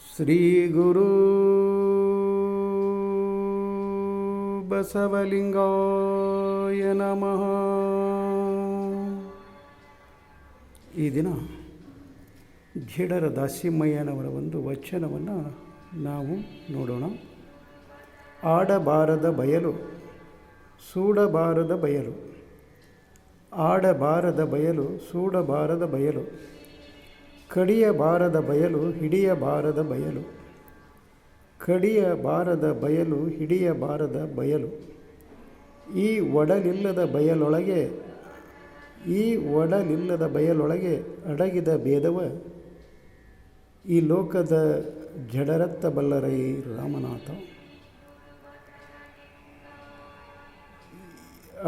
ಶ್ರೀ ಗುರು ಬಸವಲಿಂಗಾಯ ನಮಃ. ಈ ದಿನ ಝೇಡರ ದಾಸಿಮಯ್ಯನವರ ಒಂದು ವಚನವನ್ನು ನಾವು ನೋಡೋಣ. ಆಡಬಾರದ ಬಯಲು, ಸೂಡಬಾರದ ಬಯಲು, ಆಡಬಾರದ ಬಯಲು, ಸೂಡಬಾರದ ಬಯಲು, ಕಡಿಯಬಾರದ ಬಯಲು, ಹಿಡಿಯಬಾರದ ಬಯಲು, ಕಡಿಯಬಾರದ ಬಯಲು, ಹಿಡಿಯಬಾರದ ಬಯಲು, ಈ ಒಡಲಿಲ್ಲದ ಬಯಲೊಳಗೆ, ಈ ಒಡಲಿಲ್ಲದ ಬಯಲೊಳಗೆ ಅಡಗಿದ ಭೇದವ ಈ ಲೋಕದ ಜಡರತ್ತ ಬಲ್ಲರೈ ರಾಮನಾಥ.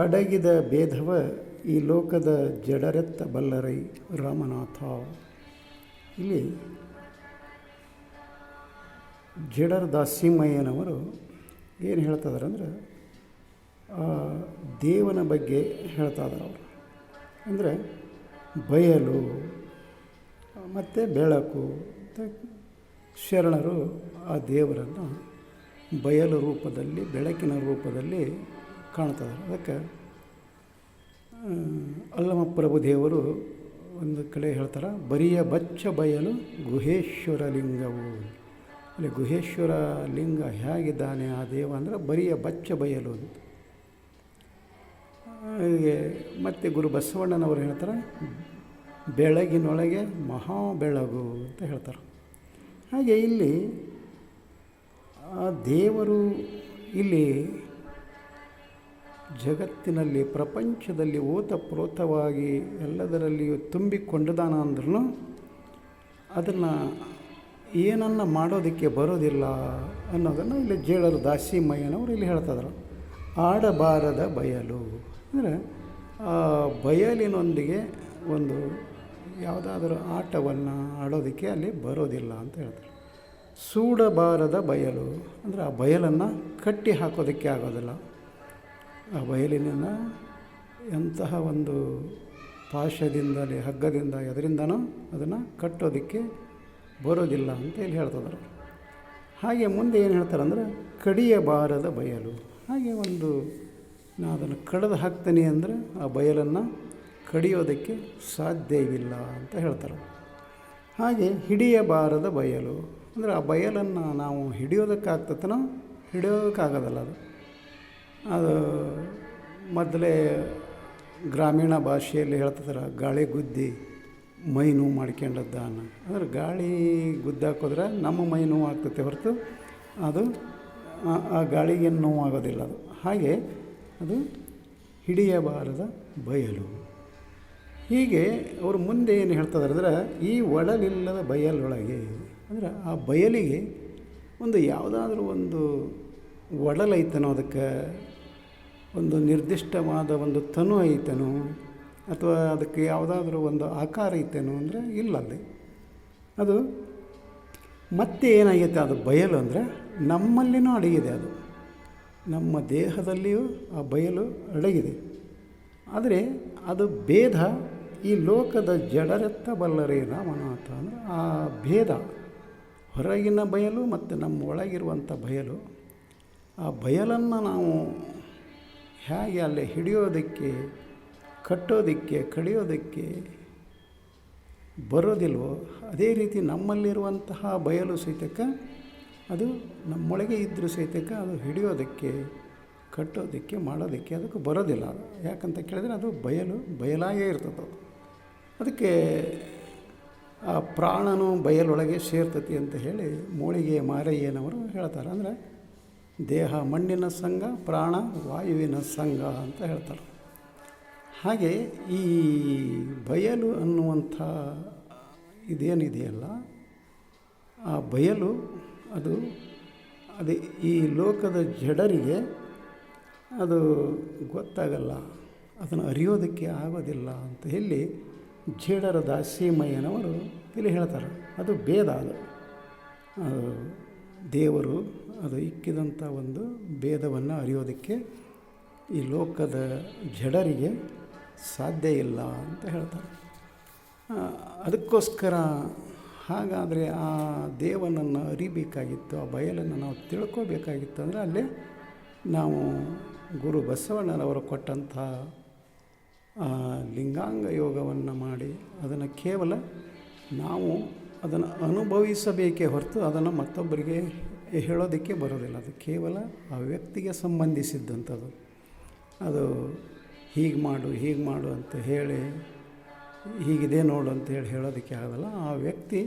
ಅಡಗಿದ ಭೇದವ ಈ ಲೋಕದ ಜಡರೆತ್ತ ಬಲ್ಲರೈ ರಾಮನಾಥ. ಇಲ್ಲಿ ಝೇಡರ ದಾಸಿಮಯ್ಯನವರು ಏನು ಹೇಳ್ತಾ ಇದ್ದಾರೆ ಅಂದರೆ, ದೇವನ ಬಗ್ಗೆ ಹೇಳ್ತಾ ಇದ್ದಾರೆ ಅವರು. ಅಂದರೆ ಬಯಲು ಮತ್ತು ಬೆಳಕು ಅಂತ ಶರಣರು ಆ ದೇವರನ್ನು ಬಯಲು ರೂಪದಲ್ಲಿ, ಬೆಳಕಿನ ರೂಪದಲ್ಲಿ ಕಾಣ್ತಾರೆ. ಅದಕ್ಕೆ ಅಲ್ಲಮಪ್ರಭು ದೇವರು ಒಂದು ಕಡೆ ಹೇಳ್ತಾರೆ, ಬರಿಯ ಬಚ್ಚ ಬಯಲು ಗುಹೇಶ್ವರ ಲಿಂಗವು. ಅಲ್ಲಿ ಗುಹೇಶ್ವರ ಲಿಂಗ ಹೇಗಿದ್ದಾನೆ ಆ ದೇವ ಅಂದರೆ ಬರಿಯ ಬಚ್ಚ ಬಯಲು ಅಂತ. ಹಾಗೆ ಮತ್ತು ಗುರು ಬಸವಣ್ಣನವರು ಹೇಳ್ತಾರೆ, ಬೆಳಗಿನೊಳಗೆ ಮಹಾ ಬೆಳಗು ಅಂತ ಹೇಳ್ತಾರೆ. ಹಾಗೆ ಇಲ್ಲಿ ಆ ದೇವರು ಇಲ್ಲಿ ಜಗತ್ತಿನಲ್ಲಿ, ಪ್ರಪಂಚದಲ್ಲಿ ಓತಪ್ರೋತವಾಗಿ ಎಲ್ಲದರಲ್ಲಿಯೂ ತುಂಬಿಕೊಂಡಿದ್ದಾನ ಅಂದ್ರೂ ಅದನ್ನು ಏನನ್ನು ಮಾಡೋದಕ್ಕೆ ಬರೋದಿಲ್ಲ ಅನ್ನೋದನ್ನು ಇಲ್ಲಿ ಝೇಡರ ದಾಸಿಮಯ್ಯನವರು ಇಲ್ಲಿ ಹೇಳ್ತಿದ್ರು. ಆಡಬಾರದ ಬಯಲು ಅಂದರೆ ಆ ಬಯಲಿನೊಂದಿಗೆ ಒಂದು ಯಾವುದಾದ್ರೂ ಆಟವನ್ನು ಆಡೋದಕ್ಕೆ ಅಲ್ಲಿ ಬರೋದಿಲ್ಲ ಅಂತ ಹೇಳ್ತಾರೆ. ಸೂಡಬಾರದ ಬಯಲು ಅಂದರೆ ಆ ಬಯಲನ್ನು ಕಟ್ಟಿ ಹಾಕೋದಕ್ಕೆ ಆಗೋದಿಲ್ಲ. ಆ ಬಯಲಿನ ಎಂತಹ ಒಂದು ಪಾಶದಿಂದಲೇ, ಹಗ್ಗದಿಂದ, ಎದರಿಂದನೋ ಅದನ್ನು ಕಟ್ಟೋದಕ್ಕೆ ಬರೋದಿಲ್ಲ ಅಂತ ಇಲ್ಲಿ ಹೇಳ್ತಿದ್ದಾರೆ. ಹಾಗೆ ಮುಂದೆ ಏನು ಹೇಳ್ತಾರೆ ಅಂದರೆ, ಕಡಿಯಬಾರದ ಬಯಲು. ಹಾಗೆ ಒಂದು ನಾನು ಅದನ್ನು ಕಡಿದು ಹಾಕ್ತೀನಿ ಅಂದರೆ ಆ ಬಯಲನ್ನು ಕಡಿಯೋದಕ್ಕೆ ಸಾಧ್ಯವಿಲ್ಲ ಅಂತ ಹೇಳ್ತಾರೆ. ಹಾಗೆ ಹಿಡಿಯಬಾರದ ಬಯಲು ಅಂದರೆ ಆ ಬಯಲನ್ನು ನಾವು ಹಿಡಿಯೋದಕ್ಕಾಗ್ತತನೋ ಹಿಡಿಯೋದಕ್ಕಾಗೋದಲ್ಲ. ಅದು ಮೊದಲೇ ಗ್ರಾಮೀಣ ಭಾಷೆಯಲ್ಲಿ ಹೇಳ್ತಿದ್ದಾರೆ, ಗಾಳಿ ಗುದ್ದಿ ಮೈ ನೋವು ಮಾಡ್ಕೊಂಡದ್ದಾನ. ಅಂದರೆ ಗಾಳಿ ಗುದ್ದಾಕೋದ್ರೆ ನಮ್ಮ ಮೈ ನೋವು ಆಗ್ತೈತೆ ಹೊರತು ಅದು ಆ ಗಾಳಿಗೇನು ನೋವು ಆಗೋದಿಲ್ಲ. ಅದು ಹಾಗೆ ಅದು ಹಿಡಿಯಬಾರದ ಬಯಲು. ಹೀಗೆ ಅವರು ಮುಂದೆ ಏನು ಹೇಳ್ತಿದ್ದಾರೆ ಅಂದರೆ, ಈ ಒಡಲಿಲ್ಲದ ಬಯಲೊಳಗೆ ಅಂದರೆ ಆ ಬಯಲಿಗೆ ಒಂದು ಯಾವುದಾದ್ರೂ ಒಂದು ಒಡಲೈತನೋ, ಅದಕ್ಕೆ ಒಂದು ನಿರ್ದಿಷ್ಟವಾದ ಒಂದು ತನು ಐತನೋ, ಅಥವಾ ಅದಕ್ಕೆ ಯಾವುದಾದ್ರೂ ಒಂದು ಆಕಾರ ಐತೇನೋ ಅಂದರೆ ಇಲ್ಲ. ಅಲ್ಲಿ ಅದು ಮತ್ತೆ ಏನಾಗೈತೆ, ಅದು ಬಯಲು ಅಂದರೆ ನಮ್ಮಲ್ಲಿನೂ ಅಡಗಿದೆ. ಅದು ನಮ್ಮ ದೇಹದಲ್ಲಿಯೂ ಆ ಬಯಲು ಅಡಗಿದೆ. ಆದರೆ ಅದು ಭೇದ ಈ ಲೋಕದ ಜಡರೆತ್ತ ಬಲ್ಲರೇ ರಾಮನಾಥ. ಅಂದರೆ ಆ ಭೇದ, ಹೊರಗಿನ ಬಯಲು ಮತ್ತು ನಮ್ಮ ಒಳಗಿರುವಂಥ ಬಯಲು, ಆ ಬಯಲನ್ನು ನಾವು ಹೇಗೆ ಅಲ್ಲಿ ಹಿಡಿಯೋದಕ್ಕೆ, ಕಟ್ಟೋದಕ್ಕೆ, ಕಡಿಯೋದಕ್ಕೆ ಬರೋದಿಲ್ವೋ ಅದೇ ರೀತಿ ನಮ್ಮಲ್ಲಿರುವಂತಹ ಬಯಲು ಸಹಿತಕ್ಕೆ, ಅದು ನಮ್ಮೊಳಗೆ ಇದ್ದರೂ ಸಹಿತಕ್ಕೆ ಅದು ಹಿಡಿಯೋದಕ್ಕೆ, ಕಟ್ಟೋದಕ್ಕೆ, ಮಾಡೋದಕ್ಕೆ ಅದಕ್ಕೆ ಬರೋದಿಲ್ಲ. ಅದು ಯಾಕಂತ ಕೇಳಿದರೆ ಅದು ಬಯಲಾಗೇ ಇರ್ತದೆ. ಅದಕ್ಕೆ ಆ ಪ್ರಾಣನು ಬಯಲೊಳಗೆ ಸೇರ್ತತಿ ಅಂತ ಹೇಳಿ ಮೂಳಿಗೆ ಮಾರಯ್ಯನವರು ಹೇಳ್ತಾರೆ. ಅಂದರೆ ದೇಹ ಮಣ್ಣಿನ ಸಂಘ, ಪ್ರಾಣ ವಾಯುವಿನ ಸಂಘ ಅಂತ ಹೇಳ್ತಾರೆ. ಹಾಗೆ ಈ ಬಯಲು ಅನ್ನುವಂಥ ಇದೇನಿದೆಯಲ್ಲ, ಆ ಬಯಲು ಅದು ಈ ಲೋಕದ ಜಡರಿಗೆ ಅದು ಗೊತ್ತಾಗಲ್ಲ, ಅದನ್ನು ಅರಿಯೋದಕ್ಕೆ ಆಗೋದಿಲ್ಲ ಅಂತ ಹೇಳಿ ಝೇಡರ ದಾಸಿಮಯ್ಯನವರು ಇಲ್ಲಿ ಹೇಳ್ತಾರೆ. ಅದು ಭೇದ. ಅದು ದೇವರು ಅದು ಇಕ್ಕಿದಂಥ ಒಂದು ಭೇದವನ್ನು ಅರಿಯೋದಕ್ಕೆ ಈ ಲೋಕದ ಜಡರಿಗೆ ಸಾಧ್ಯ ಇಲ್ಲ ಅಂತ ಹೇಳ್ತಾರೆ. ಅದಕ್ಕೋಸ್ಕರ ಹಾಗಾದರೆ ಆ ದೇವನನ್ನು ಅರಿಬೇಕಾಗಿತ್ತು, ಆ ಬಯಲನ್ನು ನಾವು ತಿಳ್ಕೋಬೇಕಾಗಿತ್ತು ಅಂದರೆ ಅಲ್ಲೇ ನಾವು ಗುರು ಬಸವಣ್ಣನವರು ಕೊಟ್ಟಂಥ ಲಿಂಗಾಂಗ ಯೋಗವನ್ನು ಮಾಡಿ ಅದನ್ನು ಕೇವಲ ನಾವು ಅದನ್ನು ಅನುಭವಿಸಬೇಕೇ ಹೊರತು ಅದನ್ನು ಮತ್ತೊಬ್ಬರಿಗೆ ಹೇಳೋದಕ್ಕೆ ಬರೋದಿಲ್ಲ. ಅದು ಕೇವಲ ಆ ವ್ಯಕ್ತಿಗೆ ಸಂಬಂಧಿಸಿದ್ದಂಥದ್ದು. ಅದು ಹೀಗೆ ಮಾಡು ಅಂತ ಹೇಳಿ, ಹೀಗಿದೆ ನೋಡು ಅಂತ ಹೇಳೋದಕ್ಕೆ ಆಗೋಲ್ಲ. ಆ ವ್ಯಕ್ತಿ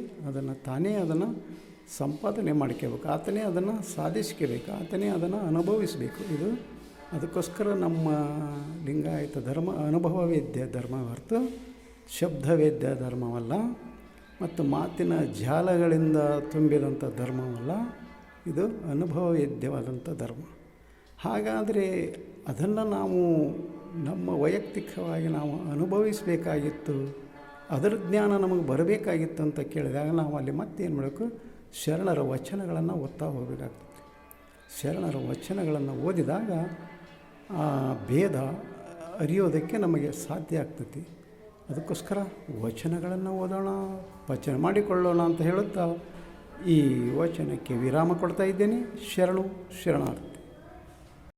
ತಾನೇ ಅದನ್ನು ಸಂಪಾದನೆ ಮಾಡ್ಕೋಬೇಕು, ಆತನೇ ಅದನ್ನು ಸಾಧಿಸ್ಕೋಬೇಕು, ಆತನೇ ಅದನ್ನು ಅನುಭವಿಸಬೇಕು. ಅದಕ್ಕೋಸ್ಕರ ನಮ್ಮ ಲಿಂಗಾಯತ ಧರ್ಮ ಅನುಭವ ವೇದ್ಯ ಧರ್ಮ ಹೊರತು ಶಬ್ದವೇದ್ಯ ಧರ್ಮವಲ್ಲ, ಮತ್ತು ಮಾತಿನ ಜಾಲಗಳಿಂದ ತುಂಬಿದಂಥ ಧರ್ಮವಲ್ಲ. ಇದು ಅನುಭವ ವೇದ್ಯವಾದಂಥ ಧರ್ಮ. ಹಾಗಾದರೆ ಅದನ್ನು ನಾವು ನಮ್ಮ ವೈಯಕ್ತಿಕವಾಗಿ ನಾವು ಅನುಭವಿಸಬೇಕಾಗಿತ್ತು, ಅದರ ಜ್ಞಾನ ನಮಗೆ ಬರಬೇಕಾಗಿತ್ತು ಅಂತ ಕೇಳಿದಾಗ ನಾವು ಅಲ್ಲಿ ಮತ್ತೇನು ಮಾಡಬೇಕು, ಶರಣರ ವಚನಗಳನ್ನು ಓದ್ತಾ ಹೋಗಬೇಕಾಗ್ತದೆ. ಶರಣರ ವಚನಗಳನ್ನು ಓದಿದಾಗ ಆ ಭೇದ ಅರಿಯೋದಕ್ಕೆ ನಮಗೆ ಸಾಧ್ಯ ಆಗ್ತೈತಿ. ಅದಕ್ಕೋಸ್ಕರ ವಚನಗಳನ್ನು ಓದೋಣ, ವಚನ ಮಾಡಿಕೊಳ್ಳೋಣ ಅಂತ ಹೇಳುತ್ತಾ ಈ ವಚನಕ್ಕೆ ವಿರಾಮ ಕೊಡ್ತಾ ಇದ್ದೇನೆ. ಶರಣು ಶರಣಾರ್ಥಿ.